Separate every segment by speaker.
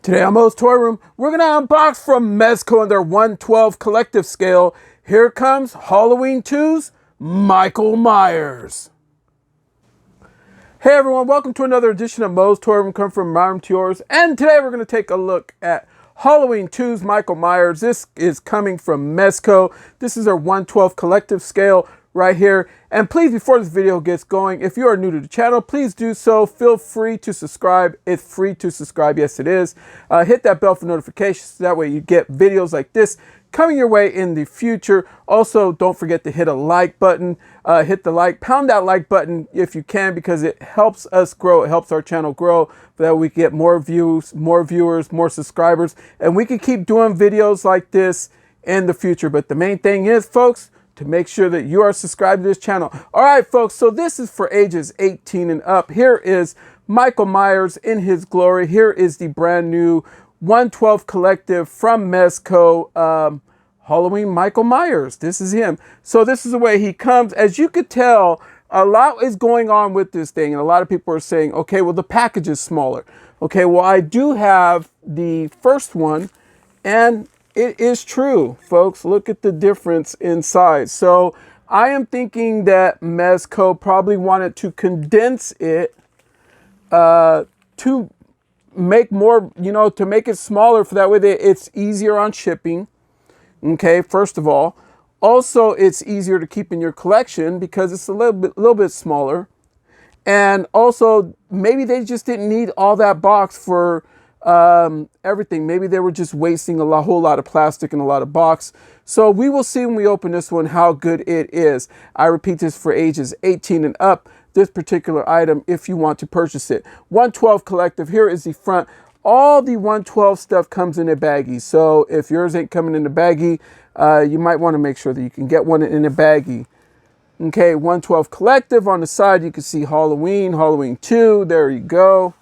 Speaker 1: Today on Mo's Toy Room, we're going to unbox from Mezco and their 112 collective scale. Here comes Halloween 2's Michael Myers. Hey everyone, welcome to another edition of Mo's Toy Room, come from my room to yours. And today we're going to take a look at Halloween 2's Michael Myers. This is coming from Mezco. This is their 112 collective scale right here. And please, before this video gets going, if you are new to the channel, please do so. Feel free to subscribe. It's free to subscribe. Yes, it is. Hit that bell for notifications. That way you get videos like this coming your way in the future. Also, don't forget to hit a like button. Hit the like, pound that like button if you can, because it helps us grow. It helps our channel grow, so that we get more views, more viewers, more subscribers, and we can keep doing videos like this in the future. But the main thing is, folks, to make sure that you are subscribed to this channel. All right, folks, so this is for ages 18 and up. Here is Michael Myers in his glory. Here is the brand new 112 collective from Mezco, Halloween Michael Myers. This is him. So this is the way he comes. As you could tell, a lot is going on with this thing, and a lot of people are saying, okay, well, the package is smaller. Okay, well, I do have the first one, and it is true, folks. Look at the difference in size. So I am thinking that Mezco probably wanted to condense it to make more, to make it smaller, for that way it's easier on shipping. Okay, first of all. Also, it's easier to keep in your collection because it's a little bit smaller. And also, maybe they just didn't need all that box for everything. Maybe they were just wasting a whole lot of plastic and a lot of box. So we will see when we open this one how good it is. I repeat, this for ages 18 and up, this particular item, if you want to purchase it. 112 collective. Here is the front. All the 112 stuff comes in a baggie. So if yours ain't coming in a baggie, you might want to make sure that you can get one in a baggie. Okay, 112 collective. On the side, you can see Halloween, Halloween 2. There you go.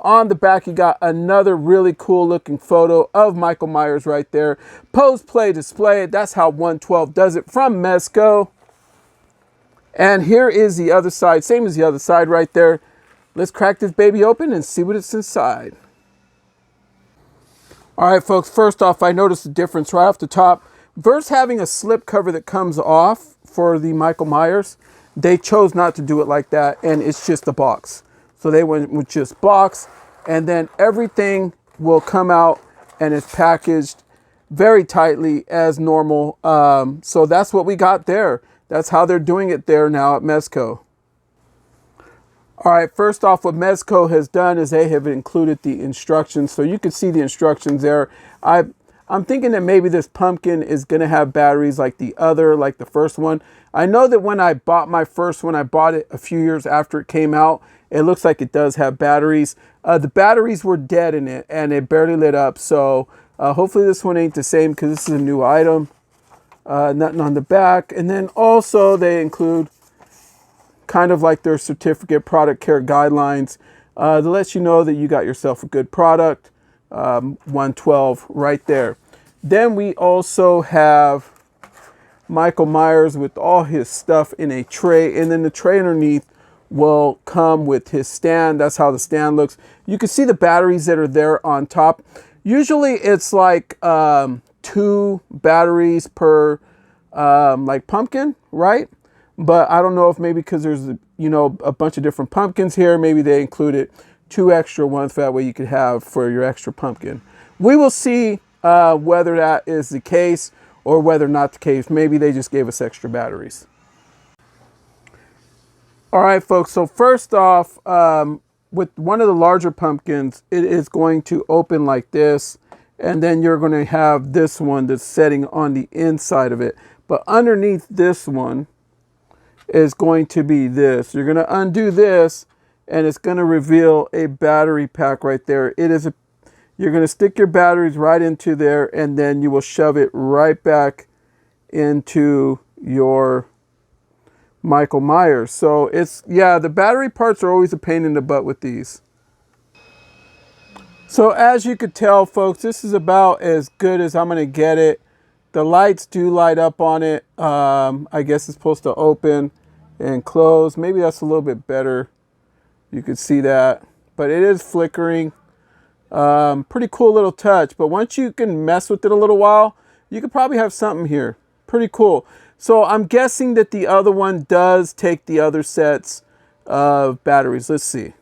Speaker 1: On the back, you got another really cool looking photo of Michael Myers right there. Pose, play, display. That's how 112 does it from Mezco. And here is the other side. Same as the other side right there. Let's crack this baby open and see what it's inside. All right, folks. First off, I noticed the difference right off the top. Versus having a slip cover that comes off for the Michael Myers, they chose not to do it like that, and it's just a box. So they went with just box, and then everything will come out and it's packaged very tightly as normal. So that's what we got there. That's how they're doing it there now at Mezco. All right, first off, what Mezco has done is they have included the instructions. So you can see the instructions there. I'm thinking that maybe this pumpkin is going to have batteries like the first one. I know that when I bought my first one, I bought it a few years after it came out. It looks like it does have batteries. The batteries were dead in it, and it barely lit up. So hopefully this one ain't the same, because this is a new item. Nothing on the back. And then also they include kind of like their certificate product care guidelines to let you know that you got yourself a good product. 112 right there. Then we also have Michael Myers with all his stuff in a tray, and then the tray underneath will come with his stand. That's how the stand looks. You can see the batteries that are there on top. Usually it's like 2 batteries per like pumpkin, right? But I don't know if maybe because there's a bunch of different pumpkins here, maybe they included 2 extra ones, for that way you could have for your extra pumpkin. We will see whether that is the case or whether not the case. Maybe they just gave us extra batteries. All right, folks. So first off, with one of the larger pumpkins, it is going to open like this. And then you're going to have this one that's setting on the inside of it. But underneath this one is going to be this. You're going to undo this, and it's going to reveal a battery pack right there. You're going to stick your batteries right into there, and then you will shove it right back into your Michael Myers. So the battery parts are always a pain in the butt with these. So as you could tell, folks, this is about as good as I'm going to get it. The lights do light up on it. I guess it's supposed to open and close. Maybe that's a little bit better. You could see that, but it is flickering. Pretty cool little touch, but once you can mess with it a little while, you could probably have something here. Pretty cool. So I'm guessing that the other one does take the other sets of batteries. Let's see.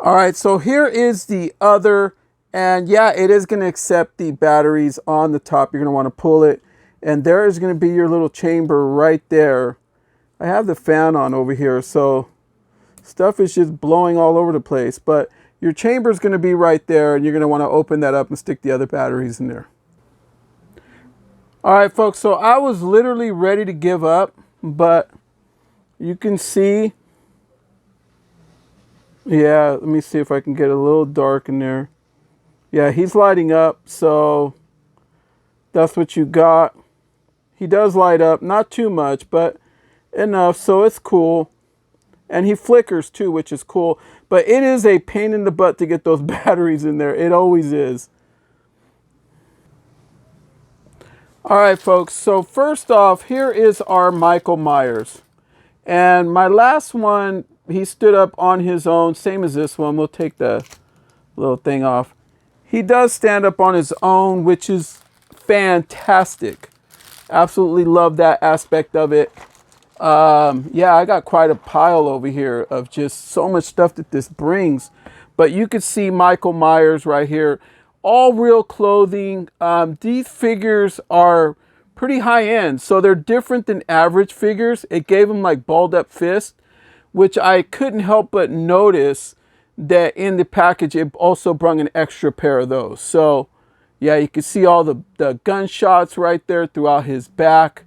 Speaker 1: All right, so here is the other, and yeah, it is going to accept the batteries on the top. You're going to want to pull it, and there is going to be your little chamber right there. I have the fan on over here, so stuff is just blowing all over the place, but your chamber is going to be right there, and you're going to want to open that up and stick the other batteries in there. All right, folks, so I was literally ready to give up, but you can see, yeah, let me see if I can get a little dark in there. Yeah, he's lighting up, so that's what you got. He does light up, not too much, but enough, so it's cool. And he flickers too, which is cool. But it is a pain in the butt to get those batteries in there. It always is. All right, folks. So first off, here is our Michael Myers. And my last one, he stood up on his own, same as this one. We'll take the little thing off. He does stand up on his own, which is fantastic. Absolutely love that aspect of it. Yeah, I got quite a pile over here of just so much stuff that this brings. But you can see Michael Myers right here. All real clothing. These figures are pretty high end, so they're different than average figures. It gave them like balled up fist, which I couldn't help but notice that in the package it also brought an extra pair of those. So yeah, you can see all the gunshots right there throughout his back.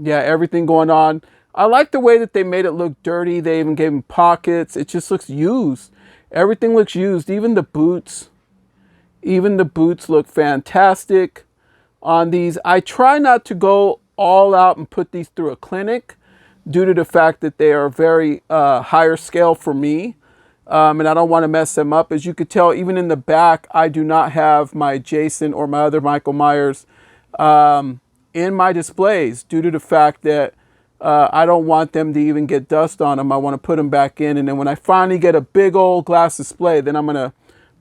Speaker 1: Yeah, everything going on. I like the way that they made it look dirty. They even gave him pockets. It just looks used. Everything looks used. Even the boots. Even the boots look fantastic on these. I try not to go all out and put these through a clinic due to the fact that they are very higher scale for me. And I don't want to mess them up. As you could tell, even in the back, I do not have my Jason or my other Michael Myers in my displays due to the fact that I don't want them to even get dust on them. I want to put them back in. And then when I finally get a big old glass display, then I'm going to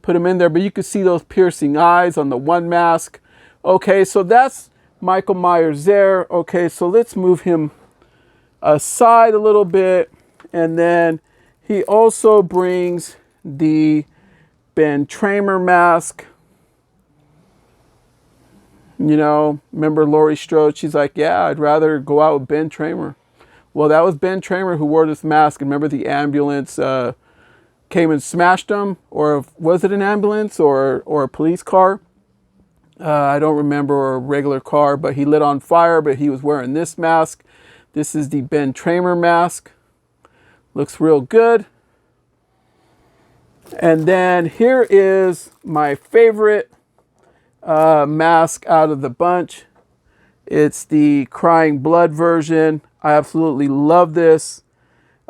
Speaker 1: put them in there. But you can see those piercing eyes on the one mask. Okay, so that's Michael Myers there. Okay, so let's move him aside a little bit. And then he also brings the Traymer Mask. You know, remember Laurie Strode? She's like, yeah, I'd rather go out with Ben Traymer. Well, that was Ben Traymer who wore this mask. And remember the ambulance came and smashed him? Or was it an ambulance or a police car? I don't remember, or a regular car, but he lit on fire, but he was wearing this mask. This is the Ben Traymer mask. Looks real good. And then here is my favorite mask out of the bunch. It's the Crying Blood version. I absolutely love this.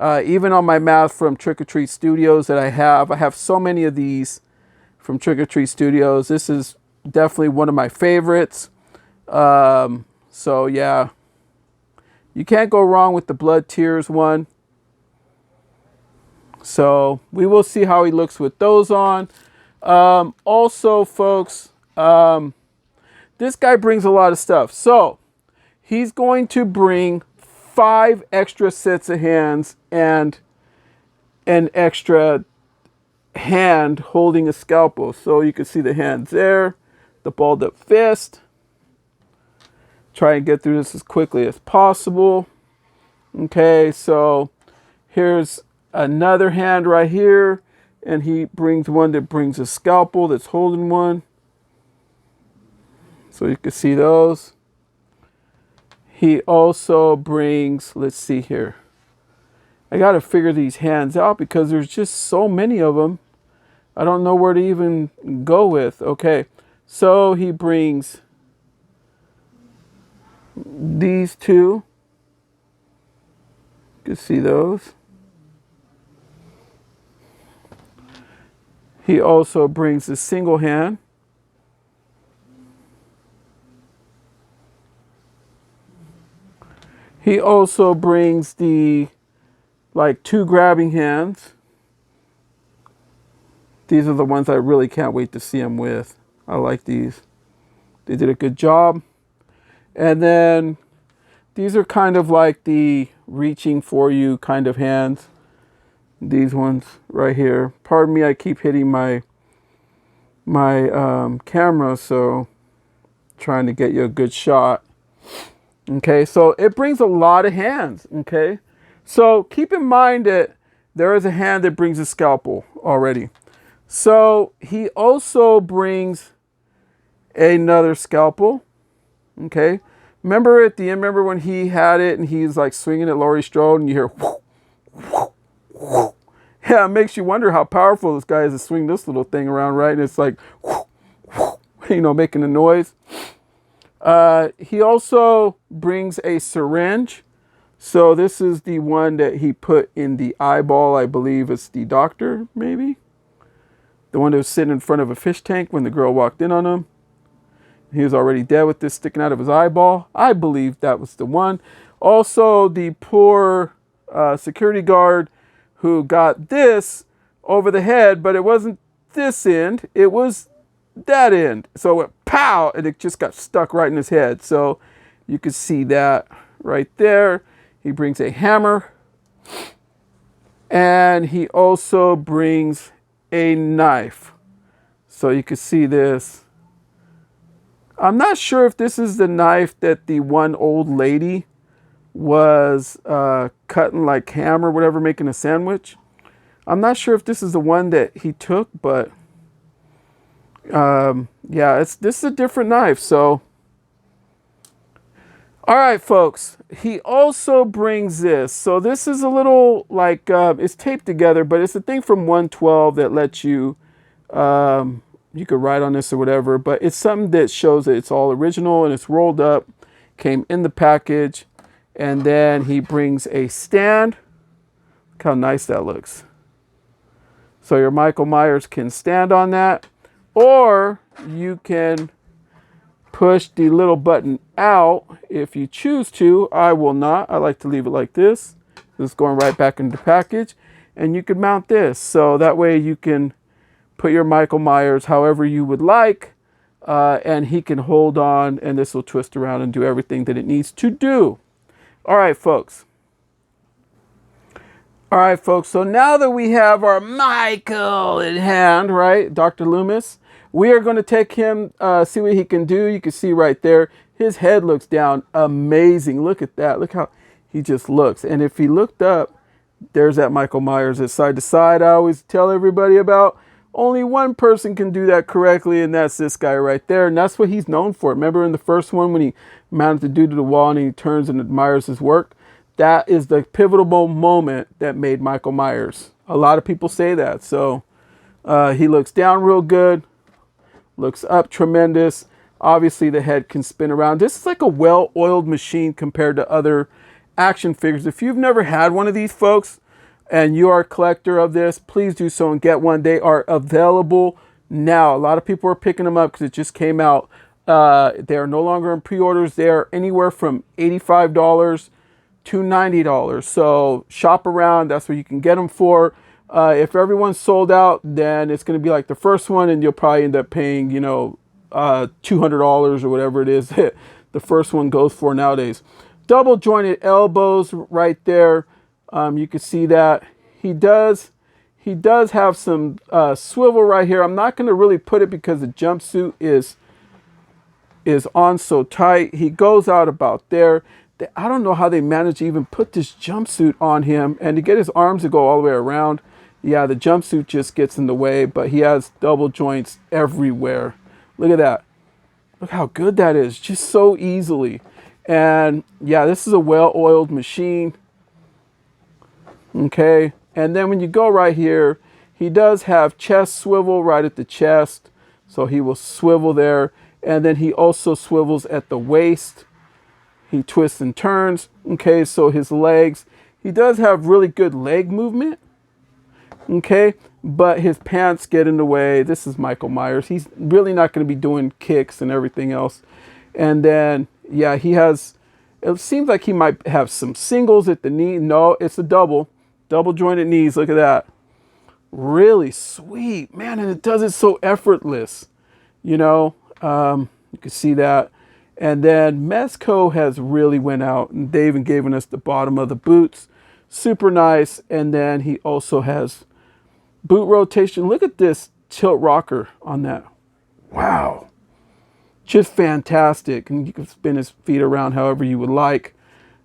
Speaker 1: Even on my mask from Trick or Treat Studios that I have so many of these from Trick or Treat Studios. This is definitely one of my favorites. So yeah, you can't go wrong with the Blood Tears one. So we will see how he looks with those on. Also, folks, this guy brings a lot of stuff. So he's going to bring 5 extra sets of hands and an extra hand holding a scalpel. So you can see the hands there, the balled up fist. Try and get through this as quickly as possible. Okay, so here's another hand right here, and he brings one that brings a scalpel that's holding one. So you can see those. He also brings, let's see here. I got to figure these hands out because there's just so many of them. I don't know where to even go with. Okay, so he brings these two. You can see those. He also brings a single hand. He also brings the, like, 2 grabbing hands. These are the ones I really can't wait to see him with. I like these. They did a good job. And then these are kind of like the reaching for you kind of hands. These ones right here. Pardon me, I keep hitting my camera, so trying to get you a good shot. Okay, so it brings a lot of hands. Okay, so keep in mind that there is a hand that brings a scalpel already. So he also brings another scalpel. Okay, remember at the end, remember when he had it and he's like swinging at Laurie Strode and you hear whoo, whoo, whoo. Yeah, it makes you wonder how powerful this guy is to swing this little thing around, right? And it's like whoo, whoo, you know, making a noise. He also brings a syringe. So this is the one that he put in the eyeball. I believe it's the doctor, maybe. The one that was sitting in front of a fish tank when the girl walked in on him. He was already dead with this sticking out of his eyeball. I believe that was the one. Also, the poor security guard who got this over the head, but it wasn't this end. It was that end. So it went pow, and it just got stuck right in his head. So you could see that right there. He brings a hammer. And he also brings a knife. So you can see this. I'm not sure if this is the knife that the one old lady was cutting like ham or whatever, making a sandwich. I'm not sure if this is the one that he took, but yeah, this is a different knife. So, all right, folks. He also brings this. So this is a little like it's taped together, but it's a thing from 112 that lets you. You could write on this or whatever, but it's something that shows that it's all original and it's rolled up, came in the package, and then he brings a stand. Look how nice that looks. So your Michael Myers can stand on that, or you can push the little button out if you choose to. I will not. I like to leave it like this. It's going right back into the package, and you can mount this. So that way you can put your Michael Myers however you would like, and he can hold on, and this will twist around and do everything that it needs to do. All right, folks. All right, folks. So now that we have our Michael in hand, right, Dr. Loomis, we are going to take him, see what he can do. You can see right there, his head looks down amazing. Look at that. Look how he just looks. And if he looked up, there's that Michael Myers that's side to side. I always tell everybody about. Only one person can do that correctly, and that's this guy right there. And that's what he's known for. Remember in the first one when he mounted the dude to the wall and he turns and admires his work? That is the pivotal moment that made Michael Myers. A lot of people say that. So he looks down real good, looks up tremendous. Obviously, the head can spin around. This is like a well-oiled machine compared to other action figures. If you've never had one of these, folks, and you are a collector of this, please do so and get one. They are available now. A lot of people are picking them up because it just came out. They are no longer in pre-orders. They are anywhere from $85 to $90. So shop around. That's what you can get them for. If everyone's sold out, then it's going to be like the first one, and you'll probably end up paying, you know, $200 or whatever it is that the first one goes for nowadays. Double jointed elbows right there. You can see that he does have some swivel right here. I'm not going to really put it because the jumpsuit is on so tight. He goes out about there. I don't know how they managed to even put this jumpsuit on him and to get his arms to go all the way around. Yeah, the jumpsuit just gets in the way, but he has double joints everywhere. Look at that. Look how good that is, just so easily. And yeah, this is a well-oiled machine. Okay, and then when you go right here, he does have chest swivel right at the chest, so he will swivel there, and then he also swivels at the waist. He twists and turns. Okay, so his legs, he does have really good leg movement. Okay, but his pants get in the way. This is Michael Myers. He's really not going to be doing kicks and everything else. And then yeah, he has, it seems like he might have some singles at the knee. No, it's a double jointed knees. Look at that. Really sweet, man, and it does it so effortless. You know, you can see that. And then Mezco has really went out, and they even given us the bottom of the boots. Super nice. And then he also has boot rotation. Look at this tilt rocker on that. Wow. Just fantastic. And you can spin his feet around however you would like.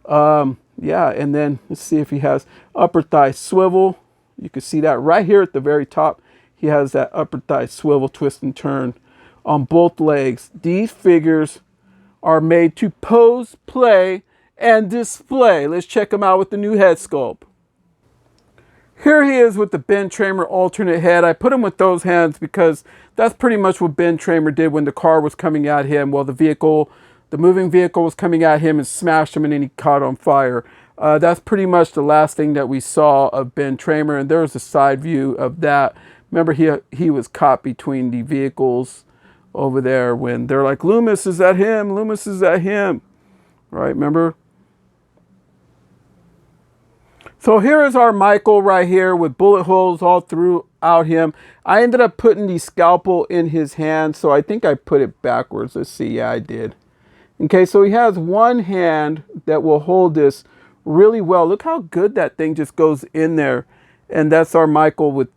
Speaker 1: Yeah, and then let's see if he has upper thigh swivel. You can see that right here at the very top. He has that upper thigh swivel, twist and turn on both legs. These figures are made to pose, play, and display. Let's check him out with the new head sculpt. Here he is with the Ben Traymer alternate head. I put him with those hands because that's pretty much what Ben Traymer did when the car was coming at him. Well, the moving vehicle was coming at him and smashed him, and then he caught on fire. That's pretty much the last thing that we saw of Ben Traymer, and there's a side view of that. Remember, he was caught between the vehicles over there when they're like, Loomis, is that him? Loomis, is that him? Right, remember? So here is our Michael right here with bullet holes all throughout him. I ended up putting the scalpel in his hand, so I think I put it backwards. Let's see. Yeah, I did. Okay, so he has one hand that will hold this really well. Look how good that thing just goes in there. And that's our Michael with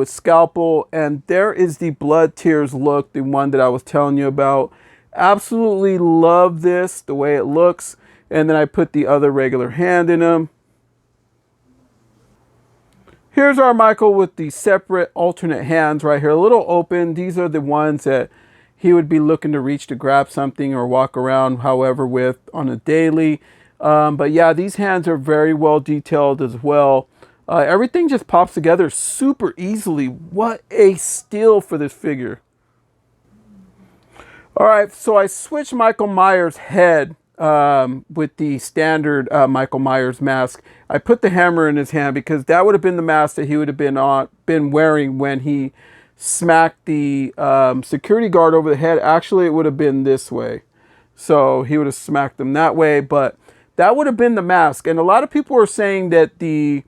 Speaker 1: scalpel. And there is the blood tears look, the one that I was telling you about. Absolutely love this, the way it looks. And then I put the other regular hand in him. Here's our Michael with the separate alternate hands right here, a little open. These are the ones that he would be looking to reach to grab something or walk around, however, with on a daily. But yeah, these hands are very well detailed as well. Everything just pops together super easily. What a steal for this figure. All right, so I switched Michael Myers' head with the standard Michael Myers mask. I put the hammer in his hand because that would have been the mask that he would have been wearing when he smacked the security guard over the head. Actually, it would have been this way. So he would have smacked them that way, but that would have been the mask. And a lot of people were saying that the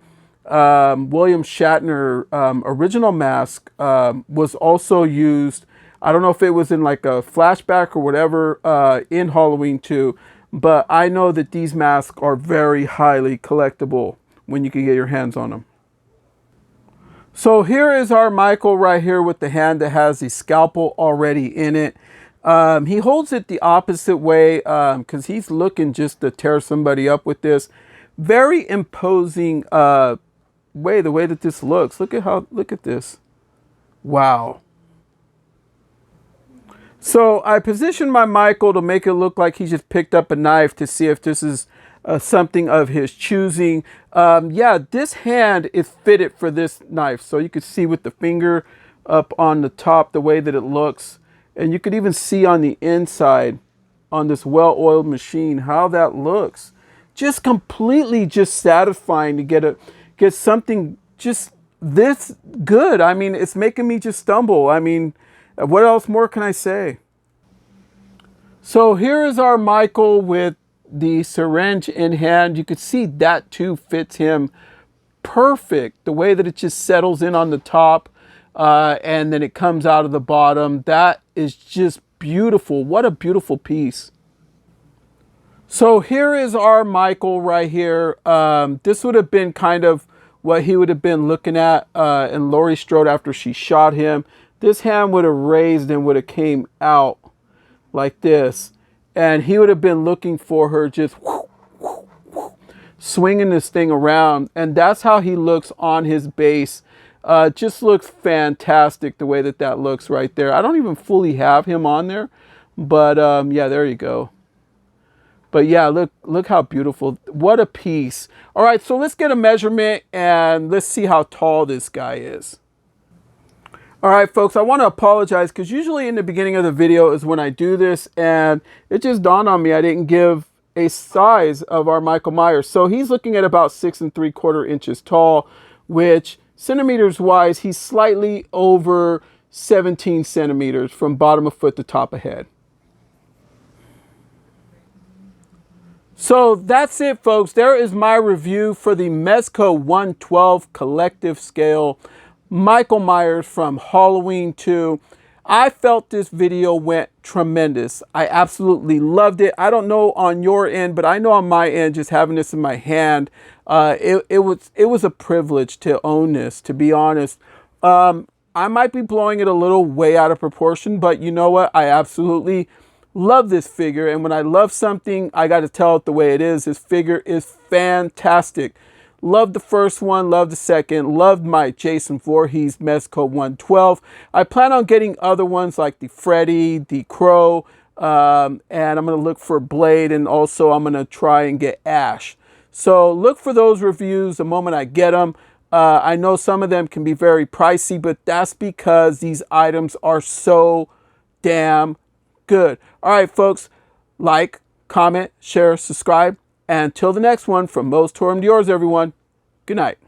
Speaker 1: William Shatner original mask was also used. I don't know if it was in like a flashback or whatever in Halloween 2, but I know that these masks are very highly collectible when you can get your hands on them. So here is our Michael right here with the hand that has the scalpel already in it. He holds it the opposite way because he's looking just to tear somebody up with this. Very imposing way, the way that this looks. Look at this. Wow. So I positioned my Michael to make it look like he just picked up a knife to see if this is something of his choosing. Yeah, this hand is fitted for this knife. So you can see with the finger up on the top, the way that it looks. And you could even see on the inside on this well-oiled machine how that looks. Just completely just satisfying to get something just this good. I mean, it's making me just stumble. I mean, what else more can I say? So here is our Michael with the syringe in hand. You could see that too fits him perfect. The way that it just settles in on the top and then it comes out of the bottom. That is just beautiful. What a beautiful piece. So here is our Michael right here. This would have been kind of what he would have been looking at in Laurie Strode after she shot him. This hand would have raised and would have came out like this. And he would have been looking for her just swinging this thing around. And that's how he looks on his base. Just looks fantastic the way that looks right there. I don't even fully have him on there. But yeah, there you go. But yeah, look how beautiful. What a piece. All right, so let's get a measurement and let's see how tall this guy is. All right, folks, I want to apologize because usually in the beginning of the video is when I do this, and it just dawned on me I didn't give a size of our Michael Myers. So he's looking at about 6 3/4 inches tall, which centimeters wise, he's slightly over 17 centimeters from bottom of foot to top of head. So that's it, folks. There is my review for the Mezco 112 collective scale Michael Myers from Halloween 2. I felt this video went tremendous. I absolutely loved it. I don't know on your end, but I know on my end, just having this in my hand, it was a privilege to own this, to be honest. I might be blowing it a little way out of proportion, but you know what? I absolutely love this figure. And when I love something, I got to tell it the way it is. This figure is fantastic. Loved the first one, loved the second, loved my Jason Voorhees Mezco 112. I plan on getting other ones like the Freddy, the Crow, and I'm going to look for Blade, and also I'm going to try and get Ash. So look for those reviews the moment I get them. I know some of them can be very pricey, but that's because these items are so damn good. All right, folks, like, comment, share, subscribe. And until the next one, from Moe's to yours, everyone, good night.